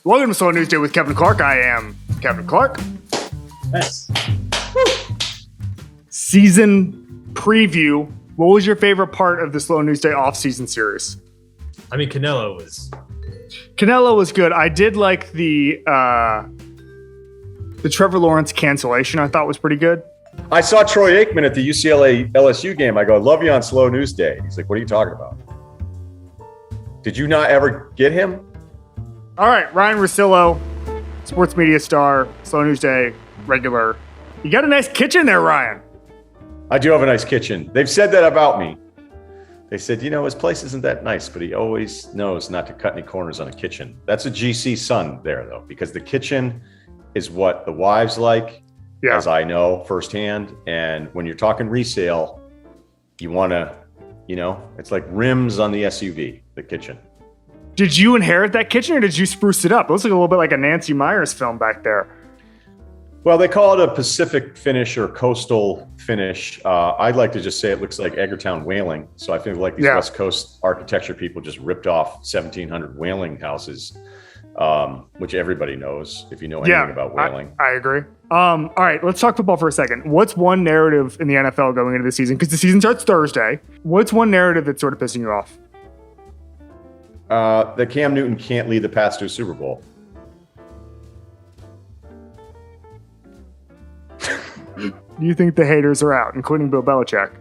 Welcome to Slow News Day with Kevin Clark. I am Kevin Clark. Yes. Season preview. What was your favorite part of the Slow News Day off-season series? I mean, Canelo was good. I did like the Trevor Lawrence cancellation. I thought was pretty good. I saw Troy Aikman at the UCLA LSU game. I go, I love you on Slow News Day. He's like, what are you talking about? Did you not ever get him? All right, Ryen Russillo, sports media star, Slow News Day regular. You got a nice kitchen there, Ryen. I do have a nice kitchen. They've said that about me. They said, his place isn't that nice, but he always knows not to cut any corners on a kitchen. That's a GC son there, though, because the kitchen is what the wives like, as I know firsthand. And when you're talking resale, you want to, it's like rims on the SUV, the kitchen. Did you inherit that kitchen or did you spruce it up? It looks like a little bit like a Nancy Meyers film back there. Well, they call it a Pacific finish or coastal finish. I'd like to just say it looks like Eggertown whaling. So I feel like these West Coast architecture people just ripped off 1,700 whaling houses, which everybody knows if you know anything about whaling. I agree. All right, let's talk football for a second. What's one narrative in the NFL going into the season? Because the season starts Thursday. What's one narrative that's sort of pissing you off? That Cam Newton can't lead the Pats to a Super Bowl. You think the haters are out, including Bill Belichick?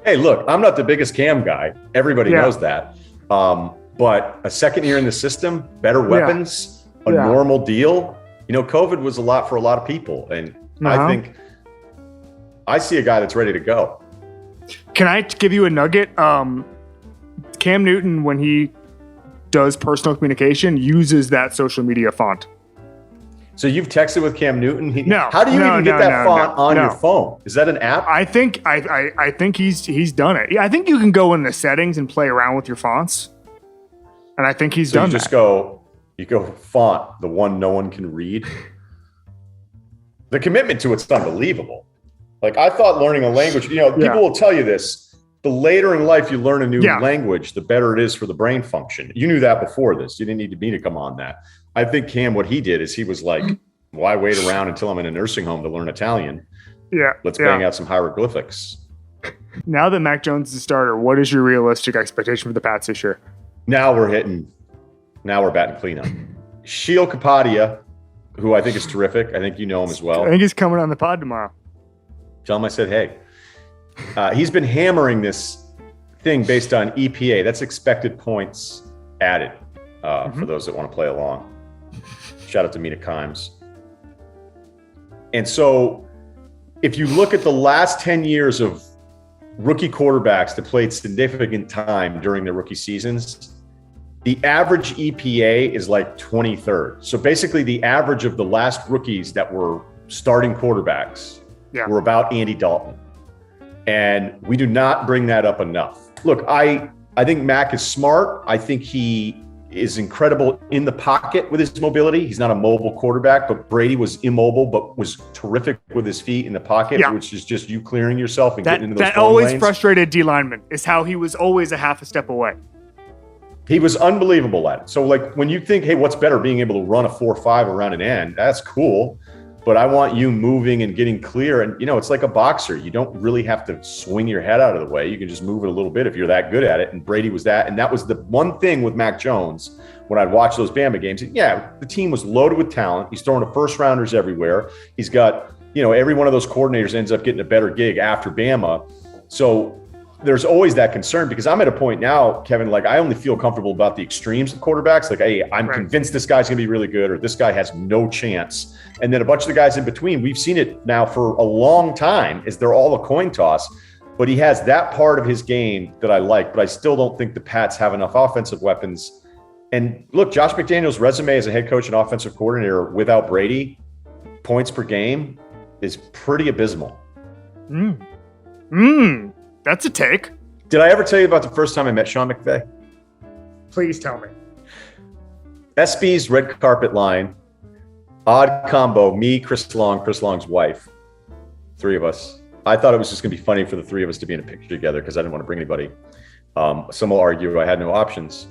Hey, look, I'm not the biggest Cam guy. Everybody knows that. But a second year in the system, better weapons, a normal deal. COVID was a lot for a lot of people. And I think I see a guy that's ready to go. Can I give you a nugget? Cam Newton, when he does personal communication, uses that social media font. So you've texted with Cam Newton? No. How do you even get that font on your phone? Is that an app? I think he's done it. Yeah, I think you can go in the settings and play around with your fonts. And I think he's done that. You go font, the one no one can read. The commitment to it's unbelievable. Like I thought learning a language, people will tell you this. The later in life you learn a new language, the better it is for the brain function. You knew that before this. You didn't need me to come on that. I think Cam, what he did is he was like, why wait around until I'm in a nursing home to learn Italian? Let's bang out some hieroglyphics. Now that Mac Jones is a starter, what is your realistic expectation for the Pats this year? Now we're batting cleanup. Sheil Kapadia, who I think is terrific. I think you know him as well. I think he's coming on the pod tomorrow. Tell him I said, hey. He's been hammering this thing based on EPA. That's expected points added for those that want to play along. Shout out to Mina Kimes. And so if you look at the last 10 years of rookie quarterbacks that played significant time during their rookie seasons, the average EPA is like 23rd. So basically the average of the last rookies that were starting quarterbacks were about Andy Dalton. And we do not bring that up enough. Look, I think Mac is smart. I think he is incredible in the pocket with his mobility. He's not a mobile quarterback, but Brady was immobile, but was terrific with his feet in the pocket, which is just you clearing yourself and getting into those that always lanes. Frustrated D lineman is how he was always a half a step away. He was unbelievable at it. So like when you think, hey, what's better, being able to run a 4.5 around an end, that's cool. But I want you moving and getting clear. And, it's like a boxer. You don't really have to swing your head out of the way. You can just move it a little bit if you're that good at it. And Brady was that. And that was the one thing with Mac Jones when I'd watch those Bama games. The team was loaded with talent. He's throwing to first rounders everywhere. He's got, every one of those coordinators ends up getting a better gig after Bama. So there's always that concern because I'm at a point now, Kevin, like I only feel comfortable about the extremes of quarterbacks. Like, hey, I'm convinced this guy's going to be really good or this guy has no chance. And then a bunch of the guys in between, we've seen it now for a long time is they're all a coin toss. But he has that part of his game that I like, but I still don't think the Pats have enough offensive weapons. And look, Josh McDaniels' resume as a head coach and offensive coordinator without Brady, points per game, is pretty abysmal. That's a take. Did I ever tell you about the first time I met Sean McVay? Please tell me. SB's red carpet line, odd combo, me, Chris Long's wife, three of us. I thought it was just going to be funny for the three of us to be in a picture together because I didn't want to bring anybody. Some will argue I had no options.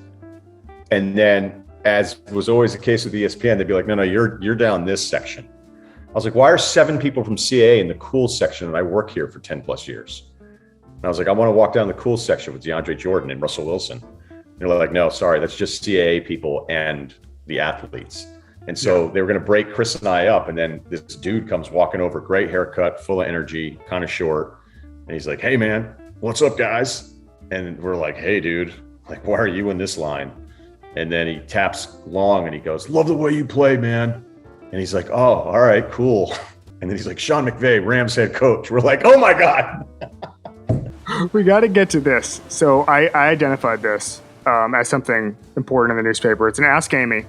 And then as was always the case with ESPN, they'd be like, no, you're down this section. I was like, why are 7 people from CAA in the cool section and I work here for 10 plus years? And I was like, I want to walk down the cool section with DeAndre Jordan and Russell Wilson. And they're like, no, sorry, that's just CAA people and the athletes. And so they were going to break Chris and I up. And then this dude comes walking over, great haircut, full of energy, kind of short. And he's like, hey, man, what's up, guys? And we're like, hey, dude, like, why are you in this line? And then he taps Long and he goes, love the way you play, man. And he's like, oh, all right, cool. And then he's like, Sean McVay, Rams head coach. We're like, oh, my God. We got to get to this. So I identified this as something important in the newspaper. It's an Ask Amy.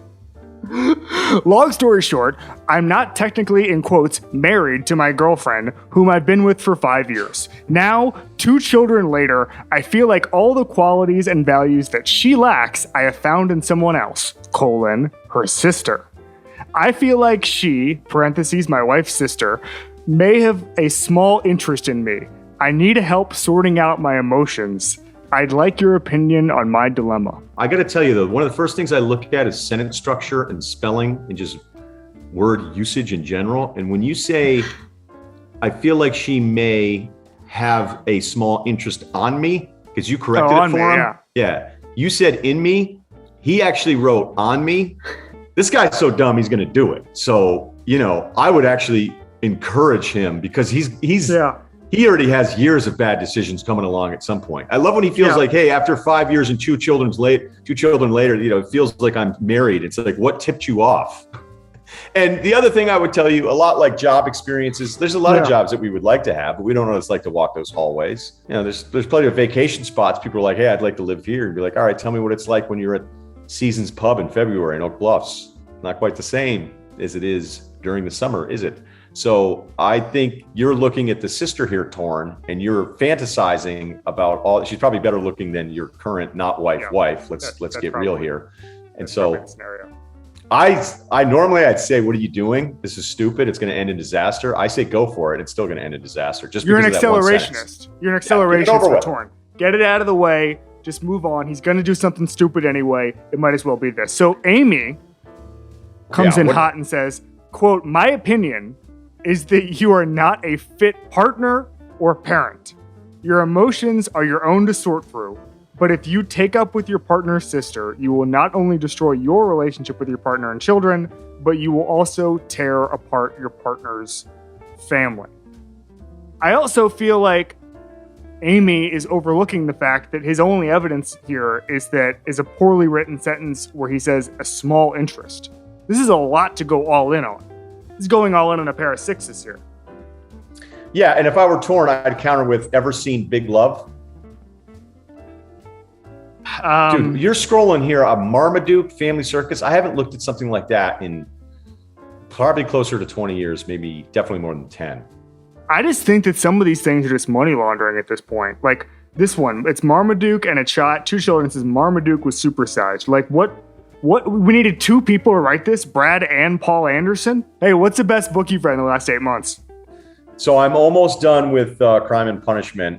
Long story short, I'm not technically, in quotes, married to my girlfriend, whom I've been with for 5 years. Now, 2 children later, I feel like all the qualities and values that she lacks, I have found in someone else, her sister. I feel like she, parentheses, my wife's sister, may have a small interest in me. I need help sorting out my emotions. I'd like your opinion on my dilemma. I got to tell you, though, one of the first things I look at is sentence structure and spelling and just word usage in general. And when you say, I feel like she may have a small interest on me, because you corrected it for him. Yeah. You said in me. He actually wrote on me. This guy's so dumb, he's going to do it. So, I would actually encourage him because he already has years of bad decisions coming along at some point. I love when he feels like, hey, after 5 years and 2 children later, it feels like I'm married. It's like, what tipped you off? And the other thing I would tell you, a lot like job experiences, there's a lot of jobs that we would like to have, but we don't know what it's like to walk those hallways. There's plenty of vacation spots. People are like, hey, I'd like to live here. And be like, all right, tell me what it's like when you're at Seasons Pub in February in Oak Bluffs. Not quite the same as it is during the summer, is it? So I think you're looking at the sister here, Torn, and you're fantasizing about all. She's probably better looking than your current not wife. Let's get real here. And so I normally I'd say, what are you doing? This is stupid. It's going to end in disaster. I say go for it. It's still going to end in disaster. Just you're an accelerationist. You're an accelerationist for Torn. Get it out of the way. Just move on. He's going to do something stupid anyway. It might as well be this. So Amy comes in hot and says, quote, my opinion is that you are not a fit partner or parent. Your emotions are your own to sort through, but if you take up with your partner's sister, you will not only destroy your relationship with your partner and children, but you will also tear apart your partner's family. I also feel like Amy is overlooking the fact that his only evidence here is a poorly written sentence where he says a small interest. This is a lot to go all in on. He's going all in on a pair of 6s here. Yeah, and if I were Torn, I'd counter with, ever seen Big Love? Dude, you're scrolling here, a Marmaduke Family Circus. I haven't looked at something like that in probably closer to 20 years, maybe definitely more than 10. I just think that some of these things are just money laundering at this point. Like this one, it's Marmaduke and it shot 2 children. It says Marmaduke was supersized. Like what? We needed 2 people to write this, Brad and Paul Anderson. Hey, what's the best book you've read in the last 8 months? So I'm almost done with Crime and Punishment.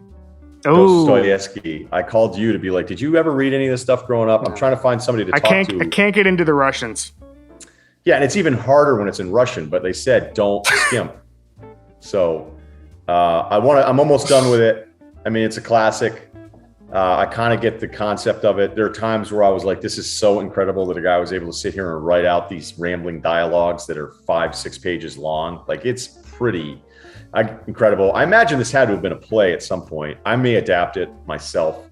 Dostoevsky. I called you to be like, did you ever read any of this stuff growing up? I'm trying to find somebody to talk to. I can't get into the Russians. Yeah, and it's even harder when it's in Russian, but they said don't skim. So I'm almost done with it. I mean, it's a classic. I kind of get the concept of it. There are times where I was like, this is so incredible that a guy was able to sit here and write out these rambling dialogues that are 5-6 pages long. Like, it's pretty incredible. I imagine this had to have been a play at some point. I may adapt it myself.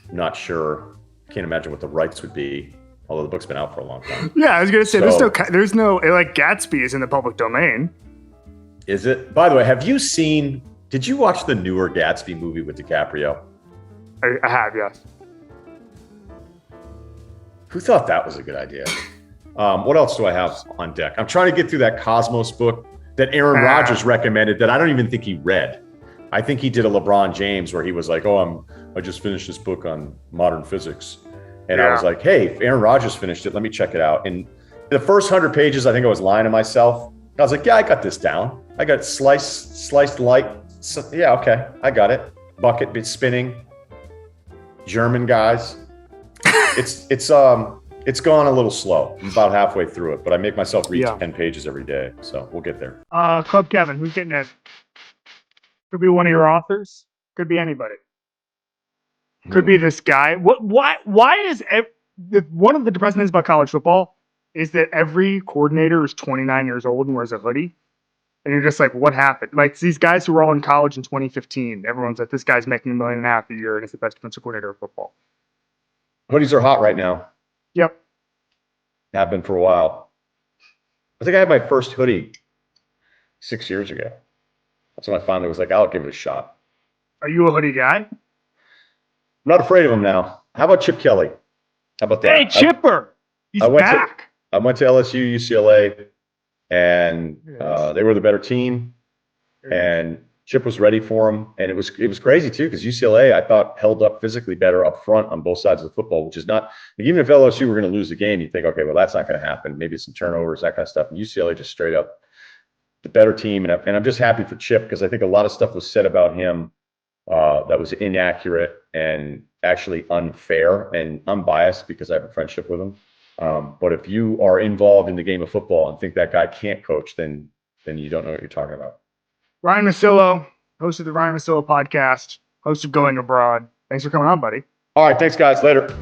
I'm not sure. Can't imagine what the rights would be, although the book's been out for a long time. Yeah, I was going to say, there's no, like, Gatsby is in the public domain. Is it? By the way, did you watch the newer Gatsby movie with DiCaprio? I have, yes. Who thought that was a good idea? What else do I have on deck? I'm trying to get through that Cosmos book that Aaron Rodgers recommended that I don't even think he read. I think he did a LeBron James where he was like, I just finished this book on modern physics. And I was like, hey, if Aaron Rodgers finished it, let me check it out. And the first 100 pages, I think I was lying to myself. I was like, yeah, I got this down. I got sliced light. So, yeah, okay, I got it. Bucket bit spinning. German guys. It's It's gone a little slow. I'm about halfway through it, but I make myself read 10 pages every day, so we'll get there. Club Kevin, who's getting it? Could be one of your authors. Could be anybody. Could be this guy. Why is one of the depressing things about college football is that every coordinator is 29 years old and wears a hoodie. And you're just like, what happened? Like these guys who were all in college in 2015, everyone's like, this guy's making $1.5 million a year and he's the best defensive coordinator of football. Hoodies are hot right now. Yep. Have been for a while. I think I had my first hoodie 6 years ago. That's when I finally was like, I'll give it a shot. Are you a hoodie guy? I'm not afraid of him now. How about Chip Kelly? How about that? Hey, Chipper. He's back. I went to LSU, UCLA, and they were the better team. And Chip was ready for him. And it was crazy, too, because UCLA, I thought, held up physically better up front on both sides of the football, which is not – even if LSU were going to lose the game, you think, okay, well, that's not going to happen. Maybe some turnovers, that kind of stuff. And UCLA just straight up the better team. And I'm just happy for Chip because I think a lot of stuff was said about him that was inaccurate and actually unfair. And I'm biased because I have a friendship with him. But if you are involved in the game of football and think that guy can't coach, then you don't know what you're talking about. Ryen Russillo, host of the Ryen Russillo podcast, host of Going Abroad. Thanks for coming on, buddy. All right. Thanks, guys. Later.